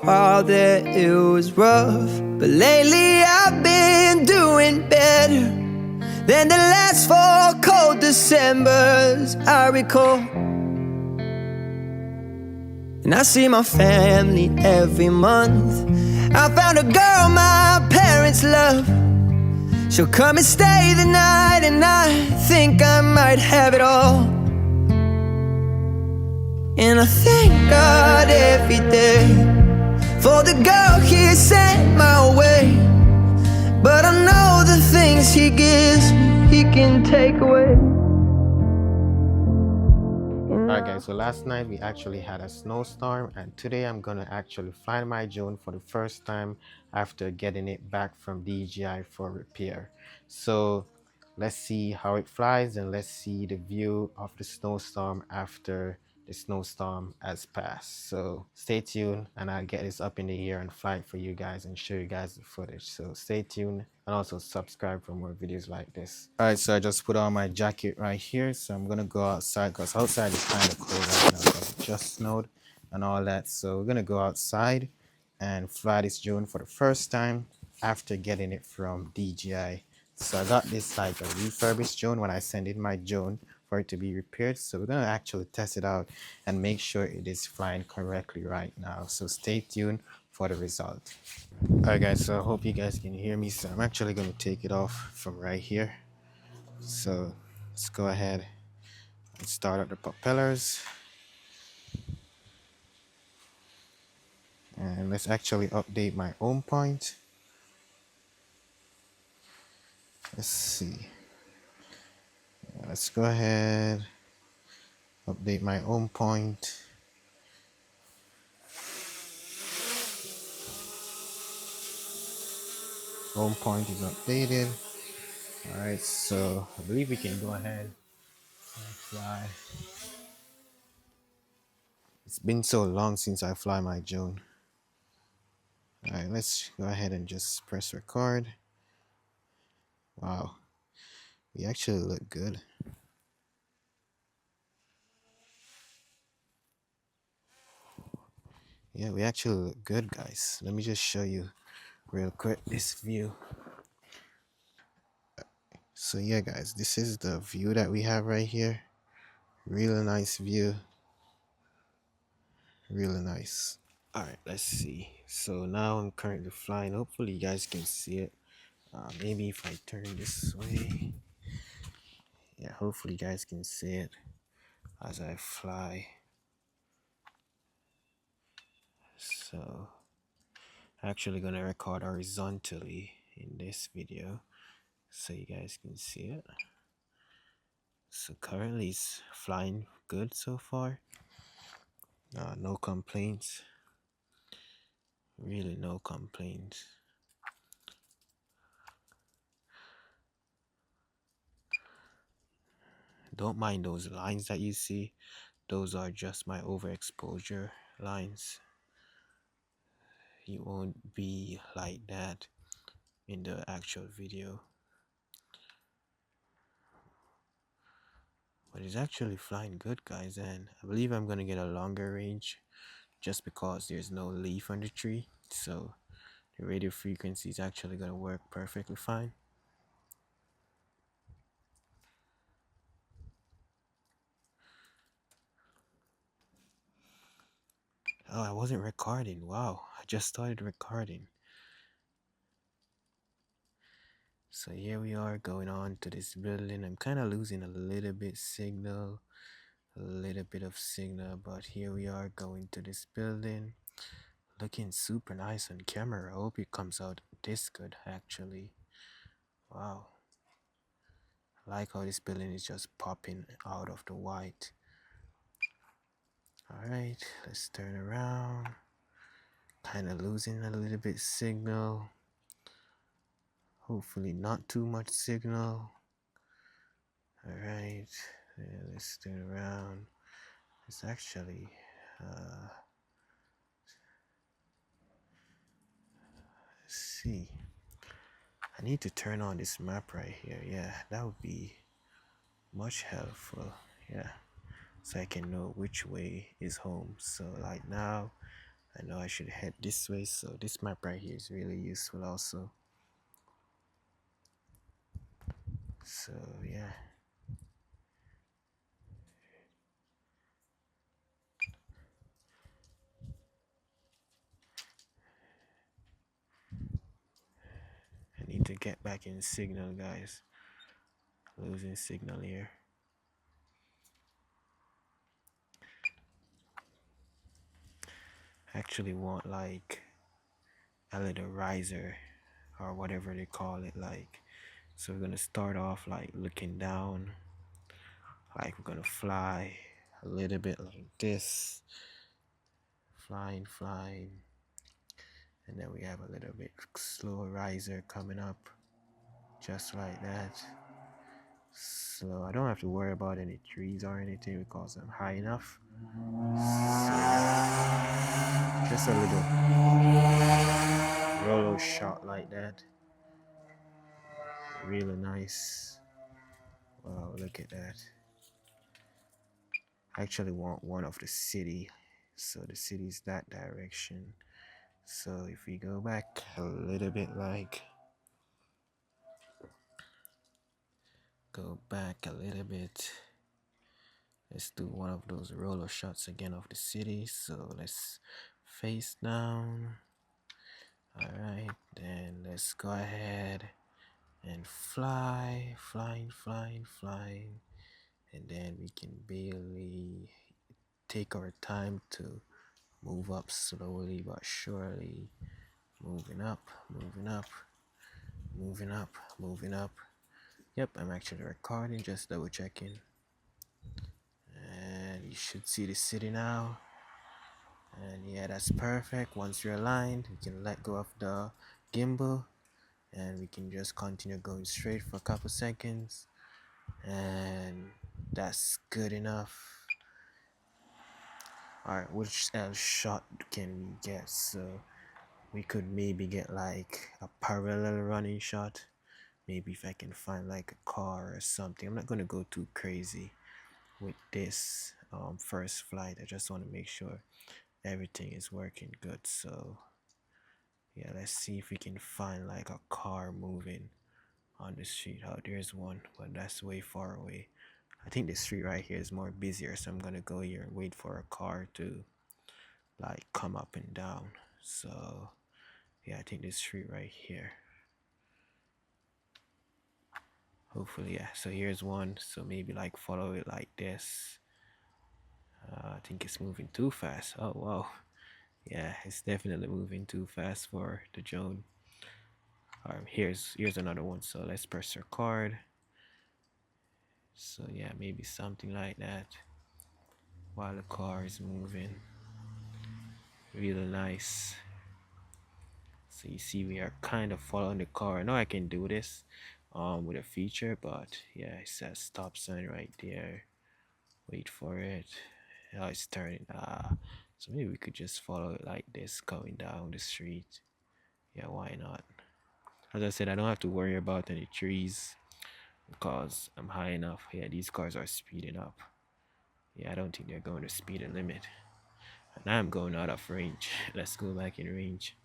while there it was rough, but lately I've been doing better than the last 4 cold Decembers I recall. And I see my family every month. I found a girl my parents love. She'll come and stay the night, and I think I might have it all. And I thank God every day for the girl He sent my way. But I know the things He gives me, He can take away. Alright guys, so last night we actually had a snowstorm, and today I'm gonna actually fly my drone for the first time after getting it back from DJI for repair. So let's see how it flies, and let's see the view of the snowstorm after the snowstorm has passed. So stay tuned, and I'll get this up in the air and fly it for you guys and show you guys the footage. So stay tuned and also subscribe for more videos like this. Alright, so I just put on my jacket right here, so I'm gonna go outside because outside is kind of cold right now because it just snowed and all that. So we're gonna go outside and fly this drone for the first time after getting it from DJI. So I got this like a refurbished drone when I sent in my drone for it to be repaired. So we're gonna actually test it out and make sure it is flying correctly right now. So stay tuned for the result. Alright guys, so I hope you guys can hear me. So I'm actually going to take it off from right here. So let's go ahead and start up the propellers, and let's actually update my home point. Let's see, let's go ahead, update my home point. Home point is updated. Alright, so I believe we can go ahead and fly. It's been so long since I fly my drone. Alright, let's go ahead and just press record. Wow, we actually look good. Yeah, we actually look good, guys. Let me just show you real quick this view. So yeah guys, this is the view that we have right here. Really nice view, really nice. All right, let's see. So now I'm currently flying. Hopefully you guys can see it. Maybe if I turn this way, yeah, hopefully you guys can see it as I fly. So I'm actually gonna record horizontally in this video so you guys can see it. So currently it's flying good so far. No complaints. Really no complaints. Don't mind those lines that you see. Those are just my overexposure lines. You won't be like that in the actual video. But it's actually flying good, guys, and I believe I'm gonna get a longer range just because there's no leaf on the tree. So the radio frequency is actually gonna work perfectly fine. Oh, I wasn't recording. Wow, I just started recording. So here we are going on to this building. I'm kind of losing a little bit signal, but here we are going to this building. Looking super nice on camera. I hope it comes out this good actually. Wow. I like how this building is just popping out of the white. Alright, let's turn around. Kind of losing a little bit signal. Hopefully not too much signal. Alright, let's turn around. It's actually let's see. I need to turn on this map right here. Yeah, that would be much helpful. Yeah, so I can know which way is home. So like now I know I should head this way, so this map right here is really useful also. So yeah. I need to get back in signal, guys. Losing signal here. Actually want like a little riser or whatever they call it, like, so we're gonna start off like looking down, like we're gonna fly a little bit like this, flying, and then we have a little bit slow riser coming up just like that. So I don't have to worry about any trees or anything because I'm high enough. So just a little roller shot like that, really nice. Wow, look at that. I actually want one of the city, so the city's that direction. So if we go back a little bit, like go back a little bit, let's do one of those roller shots again of the city. So let's face down. All right, then let's go ahead and flying, and then we can barely take our time to move up slowly but surely, moving up, moving up. Yep, I'm actually recording, just double checking. And you should see the city now. And yeah, that's perfect. Once you're aligned, we can let go of the gimbal and we can just continue going straight for a couple seconds. And that's good enough. Alright, which else shot can we get? So we could maybe get like a parallel running shot. Maybe if I can find like a car or something. I'm not gonna go too crazy with this first flight. I just want to make sure everything is working good. So yeah, let's see if we can find like a car moving on the street. Oh, there's one, but that's way far away. I think the street right here is more busier, so I'm gonna go here and wait for a car to like come up and down. So yeah, I think this street right here. Hopefully, yeah. So here's one. So maybe like follow it like this. I think it's moving too fast. Oh wow, yeah, it's definitely moving too fast for the drone. Here's another one. So let's press record. So yeah, maybe something like that while the car is moving. Really nice. So you see we are kind of following the car. I know I can do this with a feature, but yeah, it says stop sign right there. Wait for it. Now it's turning. So maybe we could just follow it like this going down the street. Yeah, why not? As I said, I don't have to worry about any trees because I'm high enough. Yeah, these cars are speeding up. Yeah, I don't think they're going to speed the limit. And I'm going out of range. Let's go back in range.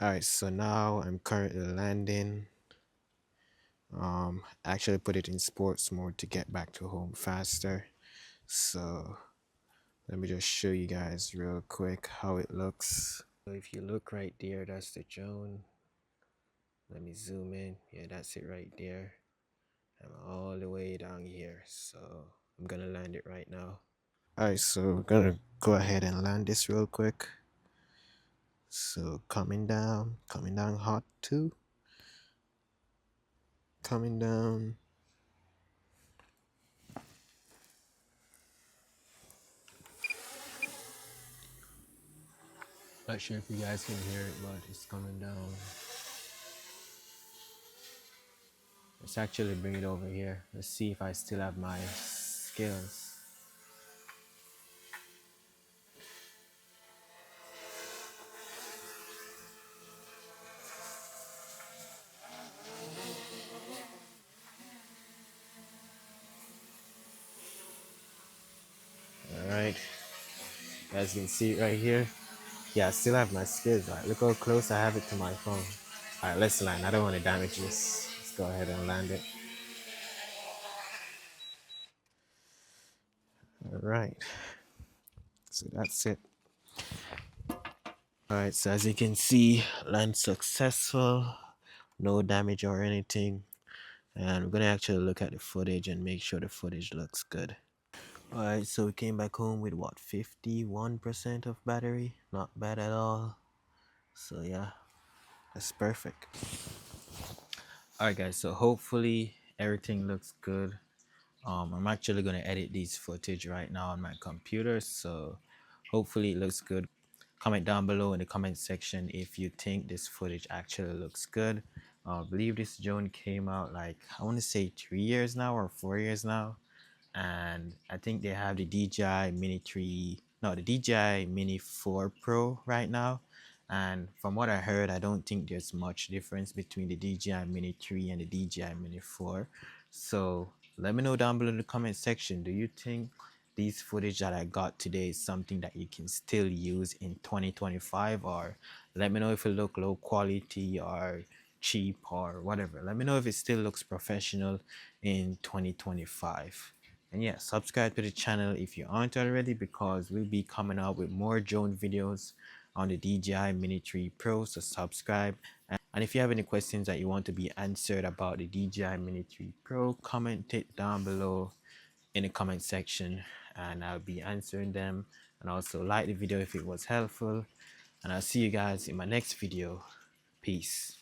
Alright, so now I'm currently landing. Actually put it in sports mode to get back to home faster. So let me just show you guys real quick how it looks. So if you look right there, that's the drone. Let me zoom in. Yeah, that's it right there. I'm all the way down here, so I'm gonna land it right now. Alright, so we're gonna go ahead and land this real quick. So coming down hot too. Coming down. Not sure if you guys can hear it, but it's coming down. Let's actually bring it over here. Let's see if I still have my skills. right, as you can see right here. Yeah, I still have my skids. Like, look how close I have it to my phone. All right, let's land. I don't want to damage this. Let's go ahead and land it. All right, so that's it. All right, so as you can see, land successful, no damage or anything. And we're gonna actually look at the footage and make sure the footage looks good. All right, so we came back home with what, 51% of battery? Not bad at all. So yeah, that's perfect. All right, guys, so hopefully everything looks good. I'm actually gonna edit these footage right now on my computer, so hopefully it looks good. Comment down below in the comment section if you think this footage actually looks good. I believe this drone came out like, I want to say 3 years now or 4 years now, and I think they have the DJI Mini 3, no, the DJI Mini 4 Pro right now. And from what I heard, I don't think there's much difference between the DJI Mini 3 and the DJI Mini 4. So let me know down below in the comment section, do you think these footage that I got today is something that you can still use in 2025? Or let me know if it look low quality or cheap or whatever. Let me know if it still looks professional in 2025. And yeah, subscribe to the channel if you aren't already, because we'll be coming out with more drone videos on the DJI Mini 3 Pro. So subscribe. And if you have any questions that you want to be answered about the DJI Mini 3 Pro, comment it down below in the comment section and I'll be answering them. And also like the video if it was helpful. And I'll see you guys in my next video. Peace.